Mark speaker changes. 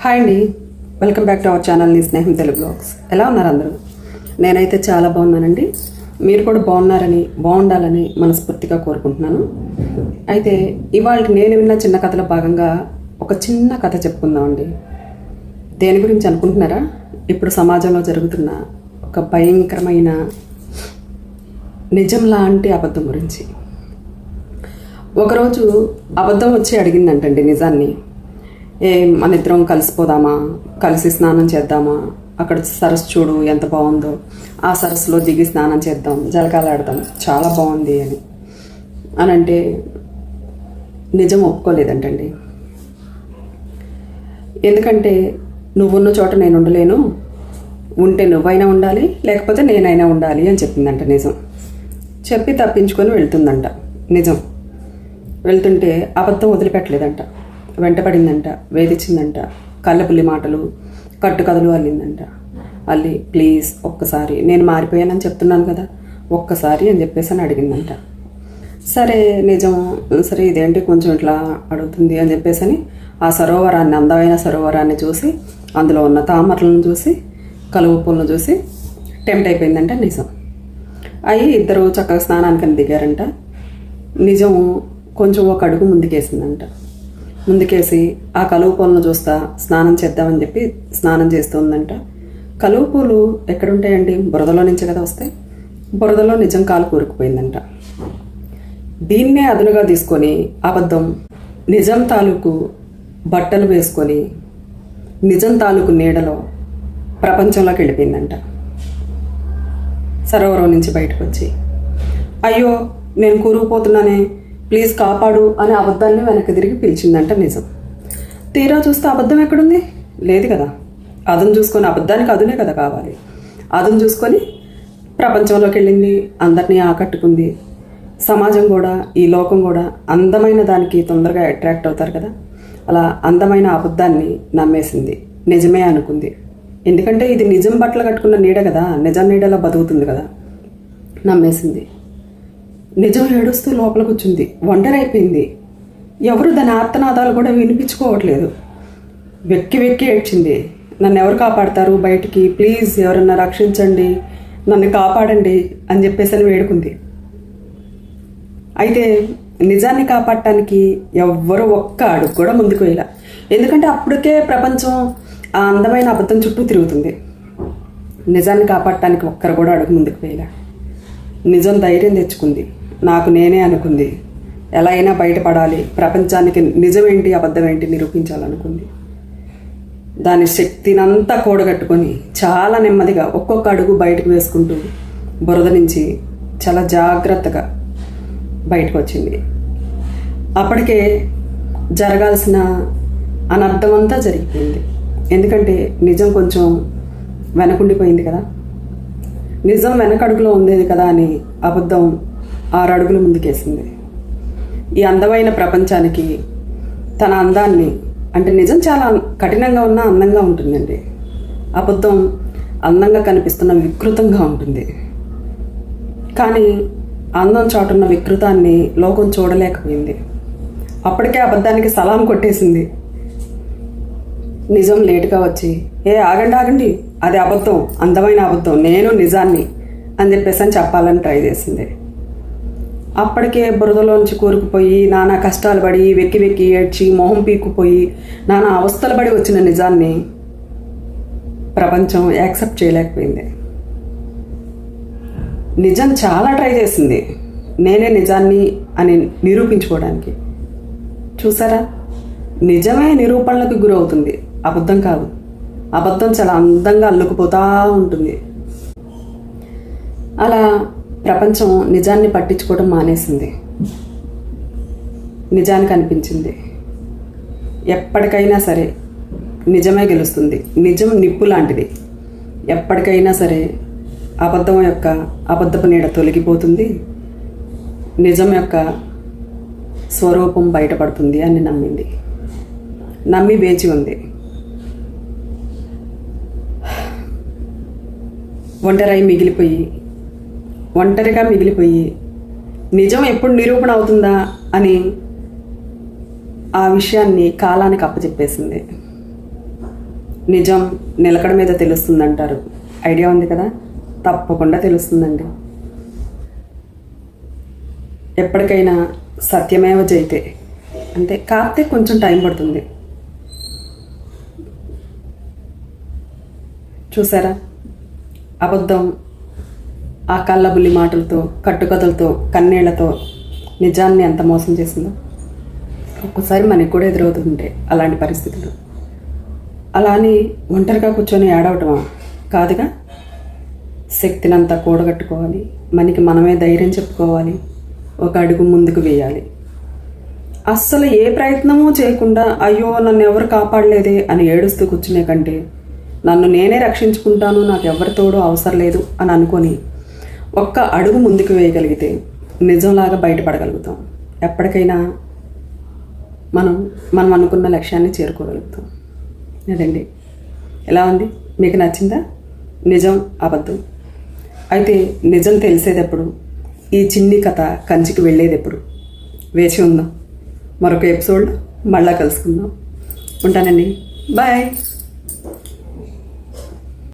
Speaker 1: Hi అండి, welcome back to our channel నీ స్నేహం తెలుగు బ్లాగ్స్. ఎలా ఉన్నారు అందరూ? నేనైతే చాలా బాగున్నానండి. మీరు కూడా బాగుండాలని మనస్ఫూర్తిగా కోరుకుంటున్నాను. అయితే ఇవాళ నేను విన్న చిన్న కథలో భాగంగా ఒక చిన్న కథ చెప్పుకుందామండి. దేని గురించి అనుకుంటున్నారా? ఇప్పుడు సమాజంలో జరుగుతున్న ఒక భయంకరమైన నిజం లాంటి అబద్ధం గురించి. ఒకరోజు అబద్ధం వచ్చి అడిగిందంటండి నిజాన్ని. మన ఇద్దరం కలిసిపోదామా, కలిసి స్నానం చేద్దామా, అక్కడ సరస్సు చూడు ఎంత బాగుందో, ఆ సరస్సులో దిగి స్నానం చేద్దాం, జలకాలాడదాం, చాలా బాగుంది అని అంటే నిజం ఒప్పుకోలేదంటండి. ఎందుకంటే నువ్వున్న చోట నేను ఉండలేను, ఉంటే నువ్వైనా ఉండాలి లేకపోతే నేనైనా ఉండాలి అని చెప్పిందంట నిజం. చెప్పి తప్పించుకొని వెళ్తుందంట నిజం. వెళ్తుంటే అబద్ధం వదిలిపెట్టలేదంట, వెంటపడిందంట, వేధించిందంట, కళ్ళపుల్లి మాటలు, కట్టుకథలు అల్లిందంట. అల్లి ప్లీజ్ ఒక్కసారి, నేను మారిపోయానని చెప్తున్నాను కదా, ఒక్కసారి అని చెప్పేసి అని అడిగిందంట. సరే నిజం, సరే ఇదేంటి కొంచెం ఇట్లా అడుగుతుంది అని చెప్పేసి అని ఆ సరోవరాన్ని, అందమైన సరోవరాన్ని చూసి, అందులో ఉన్న తామరలను చూసి, కలువ పూలను చూసి టెంప్ట్ అయిపోయిందంట నిజం. అవి ఇద్దరు చక్కగా స్నానానికి దిగారంట. నిజం కొంచెం ఒక అడుగు ముందుకేసిందంట. ముందుకేసి ఆ కలువ పూలను చూస్తా స్నానం చేద్దామని చెప్పి స్నానం చేస్తుందంట. కలువ పూలు ఎక్కడుంటాయండి? బురదలో నుంచి కదా వస్తాయి. బురదలో నిజం కాలు కూరుకుపోయిందంట. దీన్నే అదునుగా తీసుకొని అబద్ధం నిజం తాలూకు బట్టలు వేసుకొని నిజం తాలూకు నీడలో ప్రపంచంలోకి వెళ్ళిపోయిందంట. సరోవరం నుంచి బయటకు వచ్చి, అయ్యో నేను కూరుకుపోతున్నానే, ప్లీజ్ కాపాడు అని అబద్ధాన్ని వెనక్కి తిరిగి పిలిచిందంట నిజం. తీరా చూస్తే అబద్ధం ఎక్కడుంది? లేదు కదా. అదును చూసుకొని, అబద్ధానికి అదునే కదా కావాలి, అదును చూసుకొని ప్రపంచంలోకి వెళ్ళింది, అందరినీ ఆకట్టుకుంది. సమాజం కూడా, ఈ లోకం కూడా అందమైన దానికి తొందరగా అట్రాక్ట్ అవుతారు కదా, అలా అందమైన అబద్ధాన్ని నమ్మేసింది, నిజమే అనుకుంది. ఎందుకంటే ఇది నిజం బట్టలు కట్టుకున్న నీడ కదా, నిజం నీడలో బతుకుతుంది కదా, నమ్మేసింది. నిజం ఏడుస్తూ లోపల కూర్చుంది, ఒంటరి అయిపోయింది. ఎవరు దాని ఆర్తనాదాలు కూడా వినిపించుకోవట్లేదు. వెక్కి వెక్కి ఏడ్చింది, నన్ను ఎవరు కాపాడతారు బయటికి, ప్లీజ్ ఎవరన్నా రక్షించండి, నన్ను కాపాడండి అని చెప్పేసి అని వేడుకుంది. అయితే నిజాన్ని కాపాడటానికి ఎవ్వరూ ఒక్క అడుగు కూడా ముందుకు వేయాల. ఎందుకంటే అప్పటికే ప్రపంచం ఆ అందమైన అబద్ధం చుట్టూ తిరుగుతుంది. నిజాన్ని కాపాడటానికి ఒక్కరు కూడా అడుగు ముందుకు వేయాల. నిజం ధైర్యం తెచ్చుకుంది, నాకు నేనే అనుకుంది, ఎలా అయినా బయటపడాలి, ప్రపంచానికి నిజమేంటి అబద్ధం ఏంటి నిరూపించాలనుకుంది. దాని శక్తినంతా కూడగట్టుకొని చాలా నెమ్మదిగా ఒక్కొక్క అడుగు బయటకు వేసుకుంటూ బురద నుంచి చాలా జాగ్రత్తగా బయటకు వచ్చింది. అప్పటికే జరగాల్సిన అనర్థమంతా జరిగిపోయింది. ఎందుకంటే నిజం కొంచెం వెనకుండిపోయింది కదా, నిజం వెనకడుగులో ఉండేది కదా అని అబద్ధం 6 అడుగులు ముందుకేసింది. ఈ అందమైన ప్రపంచానికి తన అందాన్ని, అంటే నిజం చాలా కఠినంగా ఉన్నా అందంగా ఉంటుందండి, అబద్ధం అందంగా కనిపిస్తున్న వికృతంగా ఉంటుంది. కానీ అందం చాటున్న వికృతాన్ని లోకం చూడలేకపోయింది. అప్పటికే అబద్ధానికి సలాం కొట్టేసింది. నిజం లేటుగా వచ్చి, ఆగండి, అది అబద్ధం, అందమైన అబద్ధం, నేను నిజాన్ని అని చెప్పేసి అని చెప్పాలని ట్రై చేసింది. అప్పటికే బురదలోంచి కూరుకుపోయి నానా కష్టాలు పడి వెక్కి వెక్కి ఏడ్చి మొహం పీక్కుపోయి నానా అవస్థలు పడి వచ్చిన నిజాన్ని ప్రపంచం యాక్సెప్ట్ చేయలేకపోయింది. నిజం చాలా ట్రై చేసింది నేనే నిజాన్ని అని నిరూపించుకోవడానికి. చూసారా, నిజమే నిరూపణలకు గురవుతుంది, అబద్ధం కాదు. అబద్ధం చాలా అందంగా అల్లుకుపోతూ ఉంటుంది. అలా ప్రపంచం నిజాన్ని పట్టించుకోవడం మానేసింది. నిజానికి అనిపించింది ఎప్పటికైనా సరే నిజమే గెలుస్తుంది, నిజం నిప్పు లాంటిది, ఎప్పటికైనా సరే అబద్ధం యొక్క అబద్ధపు నీడ తొలగిపోతుంది, నిజం యొక్క స్వరూపం బయటపడుతుంది అని నమ్మింది. నమ్మి వేచి ఉంది. ఒంటరిగా మిగిలిపోయి నిజం ఎప్పుడు నిరూపణ అవుతుందా అని ఆ విషయాన్ని కాలానికి అప్పచెప్పేసింది. నిజం నిలకడ మీద తెలుస్తుందంటారు. ఐడియా ఉంది కదా? తప్పకుండా తెలుస్తుందండి. ఎప్పటికైనా సత్యమేవ జయతే అంతే. కాకపోతే కొంచెం టైం పడుతుంది. చూసారా, అబద్ధం ఆ కళ్ళబుల్లి మాటలతో, కట్టుకథలతో, కన్నీళ్లతో నిజాన్ని ఎంత మోసం చేసిందో ఒక్కోసారి మనకి కూడా ఎదురవుతుంటే అలాంటి పరిస్థితులు. అలా అని ఒంటరిగా కూర్చొని ఏడవటమా? కాదుగా. శక్తినంతా కూడగట్టుకోవాలి, మనకి మనమే ధైర్యం చెప్పుకోవాలి, ఒక అడుగు ముందుకు వేయాలి. అస్సలు ఏ ప్రయత్నమూ చేయకుండా అయ్యో నన్ను ఎవరు కాపాడలేదే అని ఏడుస్తూ కూర్చునే కంటే నన్ను నేనే రక్షించుకుంటాను, నాకు ఎవరి తోడు అవసరం లేదు అని అనుకొని ఒక్క అడుగు ముందుకు వేయగలిగితే నిజంలాగా బయటపడగలుగుతాం. ఎప్పటికైనా మనం అనుకున్న లక్ష్యాన్ని చేరుకోగలుగుతాం. అదండి. ఎలా ఉంది? మీకు నచ్చిందా? నిజం అబద్ధం. అయితే నిజం తెలిసేదెప్పుడు? ఈ చిన్ని కథ కంచికి వెళ్ళేదెప్పుడు? వేచి ఉందాం. మరొక ఎపిసోడ్ మళ్ళా కలుసుకుందాం. ఉంటానండి. బాయ్.